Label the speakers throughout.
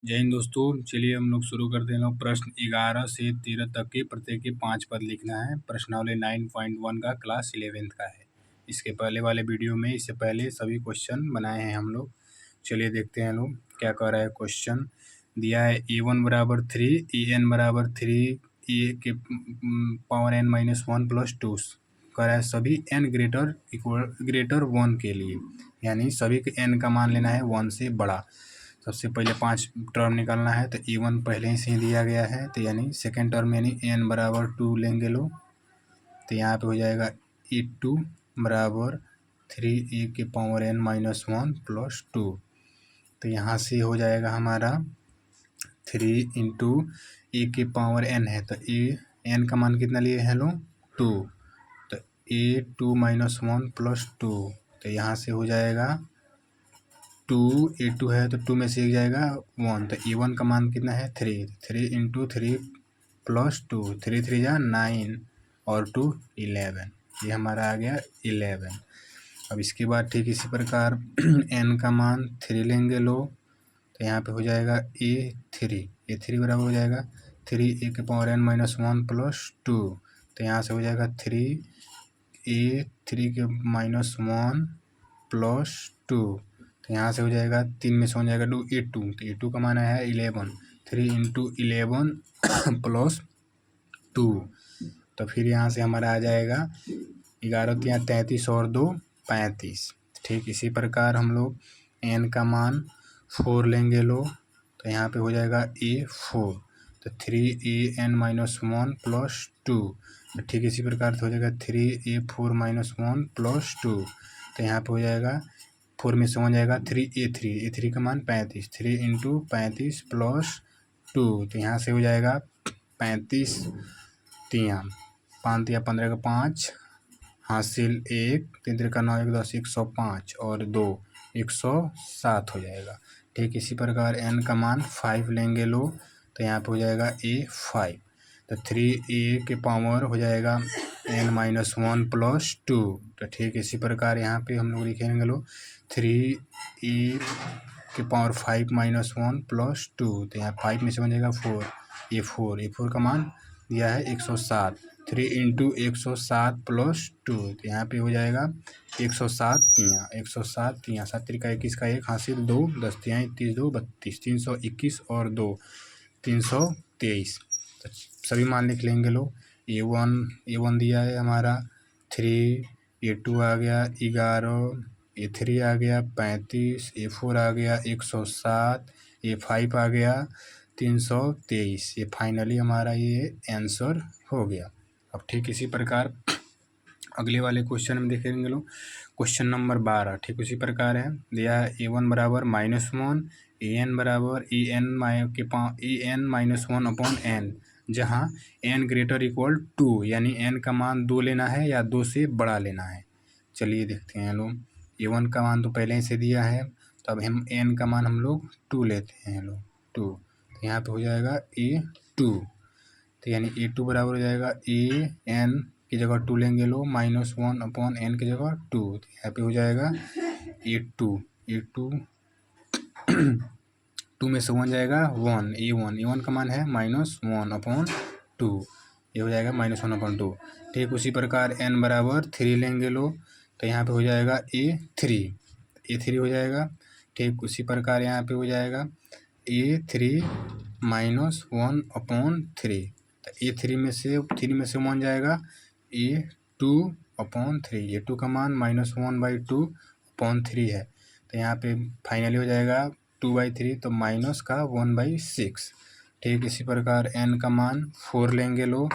Speaker 1: जय हिंद दोस्तों। चलिए हम लोग शुरू करते हैं। लोग प्रश्न 11 से 13 तक के प्रत्येक के 5 पद लिखना है। प्रश्नावली 9.1 का क्लास 11th का है। इसके पहले वाले वीडियो में इससे पहले सभी क्वेश्चन बनाए हैं हम लोग। चलिए देखते हैं लोग क्या कह रहा है। क्वेश्चन दिया है a1 बराबर 3, en बराबर 3, ए के पावर n माइनस 1 प्लस 2 कह रहा है सभी n ग्रेटर 1 के लिए, यानी सभी के n का मान लेना है 1 से बड़ा। सबसे पहले 5 टर्म निकालना है तो e1 पहले ही से ही दिया गया है, तो यानी सेकेंड टर्म यानी n बराबर 2 लेंगे लोग, तो यहाँ पे हो जाएगा e2 बराबर 3 ए के पावर n माइनस 1 प्लस 2। तो यहाँ से हो जाएगा हमारा 3 इंटू ए के पावर n है, तो n का मान कितना लिए हैं लोग 2, तो a2 माइनस 1 प्लस 2, तो यहाँ से हो जाएगा 2, a2 है तो 2 में से एक जाएगा 1, तो e1 का मान कितना है 3 इंटू 3 प्लस 2, 3 3 जा 9 और 2 11, ये हमारा आ गया 11। अब इसके बाद ठीक इसी प्रकार n का मान 3 लेंगे लो, तो यहाँ पे हो जाएगा a3 बराबर हो जाएगा 3 ए के पावर n माइनस 1 प्लस 2, तो यहाँ से हो जाएगा 3 के माइनस 1 प्लस 2, तो यहाँ से हो जाएगा 3 में से हो जाएगा 2 a2, तो a2 का मान है 11, 3 इंटू 11 प्लस 2, तो फिर यहाँ से हमारा आ जाएगा 11 तिया 33 और 2 35। ठीक इसी प्रकार हम लोग n का मान 4 लेंगे लोग, तो यहाँ पे हो जाएगा a4, तो 3an माइनस 1 प्लस 2, तो ठीक इसी प्रकार से हो जाएगा 3a4 माइनस 1 प्लस 2, तो यहाँ पे हो जाएगा 4 में से 1 जाएगा 3a3 का मान 35, 3 इंटू 35 प्लस 2, तो यहाँ से हो जाएगा 35 तिया 5 तिया 15 का 5 हासिल 1 3 3 का 9 1 10 105 और 2 107 हो जाएगा। ठीक इसी प्रकार n का मान 5 लेंगे लो, तो यहाँ पे हो जाएगा a5, तो 3a के पावर हो जाएगा n माइनस 1 प्लस 2, तो ठीक इसी प्रकार यहाँ पे हम लोग लिखेंगे लो 3a के पावर 5 माइनस 1 प्लस 2, तो यहाँ 5 में से बन जाएगा 4, a4 का मान दिया है 107, 3 इंटू 107 प्लस 2, तो यहाँ पे हो जाएगा 107 तिया 7 3 21 का 1 हासिल 2 10 तिया 30 2 32 321 और 2 323, तो सभी मान लिख लेंगे लोग। a1 दिया है हमारा 3, a2 आ गया 11, a3 आ गया 35, a4 आ गया 107, a5 आ गया 323, ये फाइनली हमारा ये आंसर हो गया। अब ठीक इसी प्रकार अगले वाले क्वेश्चन में देखेंगे लोग। क्वेश्चन नंबर 12 ठीक उसी प्रकार है, दिया है a1 बराबर -1, an बराबर en माइनस 1 अपॉन n, जहाँ n ग्रेटर इक्वल 2, यानी n का मान 2 लेना है या 2 से बड़ा लेना है। चलिए देखते हैं लोग, a1 का मान तो पहले ही से दिया है, तो अब हम n का मान हम लोग 2 लेते हैं लोग 2, तो यहाँ पे हो जाएगा a2, तो यानी a2 बराबर हो जाएगा an की जगह 2 लेंगे लो -1 अपॉन n की जगह 2, तो यहाँ पे हो जाएगा a2 2 में से 1 जाएगा 1, a1 का मान है -1 अपॉन 2, ये हो जाएगा -1 अपॉन 2। ठीक उसी प्रकार n बराबर 3 लेंगे लो, तो यहाँ पे हो जाएगा a3 हो जाएगा। ठीक उसी प्रकार यहाँ पे हो जाएगा a3 -1 अपॉन 3, तो a3 में से 3 में से 1 जाएगा a2 अपॉन 3, a2 का मान -1/2 अपॉन 3 है, तो यहाँ पे फाइनली हो जाएगा 2/3, तो माइनस का 1/6। ठीक इसी प्रकार n का मान 4 लेंगे लो,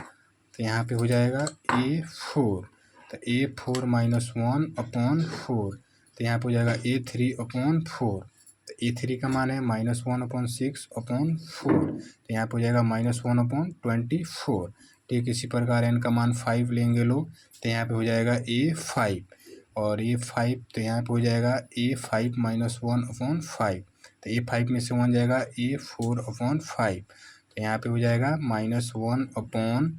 Speaker 1: तो यहाँ पे हो जाएगा a4, तो a4 -1 अपॉन 4, तो यहाँ पे हो जाएगा a3 अपॉन 4, तो a3 का मान है -1 अपॉन 6 अपॉन 4, तो यहाँ पे हो जाएगा -1 अपॉन 24। ठीक इसी प्रकार n का मान 5 लेंगे लोग, तो यहाँ पे हो जाएगा a5 और a5, तो यहाँ पे हो जाएगा a5 -1 अपॉन 5, तो a5 में से 1 जाएगा a4 अपॉन 5, तो यहाँ पे हो जाएगा -1 अपॉन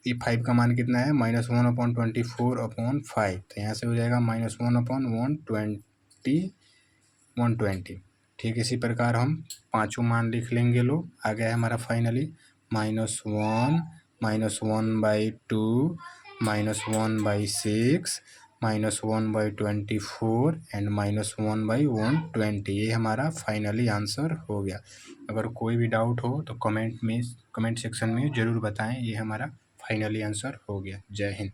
Speaker 1: a5 का मान कितना है -1 अपॉन 24 अपॉन 5, तो यहाँ से हो जाएगा -1 अपॉन 120। ठीक इसी प्रकार हम पाँचों मान लिख लेंगे। लो आ गया है हमारा फाइनली -1, -1/2, -1/6, -1/24 एंड -1/120। ये हमारा फाइनली आंसर हो गया। अगर कोई भी डाउट हो तो कमेंट सेक्शन में ज़रूर बताएं। ये हमारा फाइनली आंसर हो गया। जय हिंद।